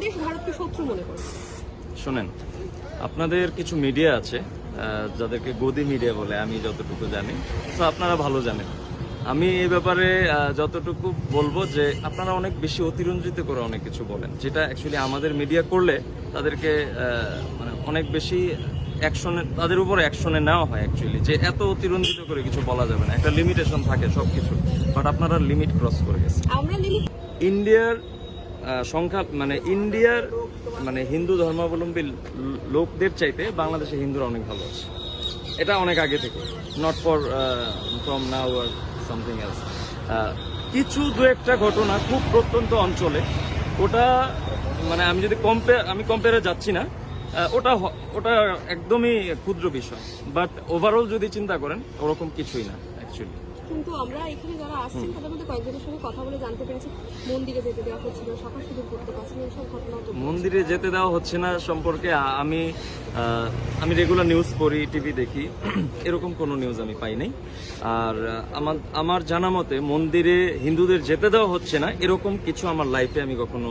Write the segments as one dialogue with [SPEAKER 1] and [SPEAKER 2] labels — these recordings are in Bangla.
[SPEAKER 1] দেশ ভারতকে শত্রু মনে করে?
[SPEAKER 2] শোনেন, আপনাদের কিছু মিডিয়া আছে যাদেরকে গদি মিডিয়া বলে, আমি যতটুকু জানি, তো আপনারা ভালো জানেন। আমি এই ব্যাপারে যতটুকু বলবো যে আপনারা অনেক বেশি অতিরঞ্জিত করে অনেক কিছু বলেন, যেটা অ্যাকচুয়ালি আমাদের মিডিয়া করলে তাদেরকে মানে অনেক বেশি অ্যাকশনে, তাদের উপর অ্যাকশনে নেওয়া হয় অ্যাকচুয়ালি, যে এত অতিরঞ্জিত করে কিছু বলা যাবে না, একটা লিমিটেশন থাকে সব কিছু, বাট আপনারা লিমিট ক্রস করে গেছেন।
[SPEAKER 1] আমরা লিমিট
[SPEAKER 2] ইন্ডিয়ার সংখ্যা ইন্ডিয়ার হিন্দু ধর্মাবলম্বী লোকদের চাইতে বাংলাদেশে হিন্দুরা অনেক ভালো আছে, এটা অনেক আগে থেকে, নট ফ্রম নাও আর সামথিং এলস। কিছু দু একটা ঘটনা খুব প্রত্যন্ত অঞ্চলে, ওটা আমি যদি কম্পেয়ারে যাচ্ছি না, ওটা একদমই ক্ষুদ্র বিষয়, বাট ওভারঅল যদি চিন্তা করেন ওরকম কিছুই না অ্যাকচুয়ালি।
[SPEAKER 1] কিন্তু আমরা এখানে যারা আসছেন তাদের মধ্যে কয়েকজনের সঙ্গে কথা বলে জানতে পেরেছি মন্দিরে যেতে দেওয়া হচ্ছে না, সকাল শুধু করতে পারছেন, এইসব ঘটনা তো।
[SPEAKER 2] মন্দিরে যেতে দেওয়া হচ্ছে না সম্পর্কে আমি রেগুলার নিউজ পড়ি, টিভি দেখি, এরকম কোনো নিউজ আমি পাই নাই। আর আমার জানা মতে মন্দিরে হিন্দুদের যেতে দেওয়া হচ্ছে না এরকম কিছু আমার লাইফে আমি কখনো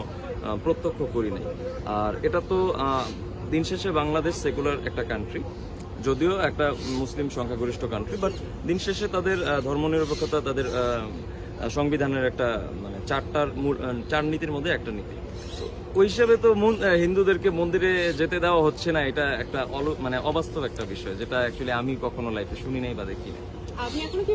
[SPEAKER 2] প্রত্যক্ষ করি নাই। আর এটা তো দিন শেষে বাংলাদেশ সেকুলার একটা কান্ট্রি, যদিও একটা মুসলিম সংখ্যাগরিষ্ঠ কান্ট্রি, বাট দিন শেষে তাদের ধর্মনিরপেক্ষতা, তাদের সংবিধানের একটা চার নীতির মধ্যে একটা নীতি। ওই হিসেবে তো হিন্দুদেরকে মন্দিরে যেতে দেওয়া হচ্ছে না, এটা একটা অবাস্তব একটা বিষয়, যেটা অ্যাকচুয়ালি আমি কখনো লাইফে শুনি নাই বা দেখি নাই।
[SPEAKER 1] আপনি এখনো কি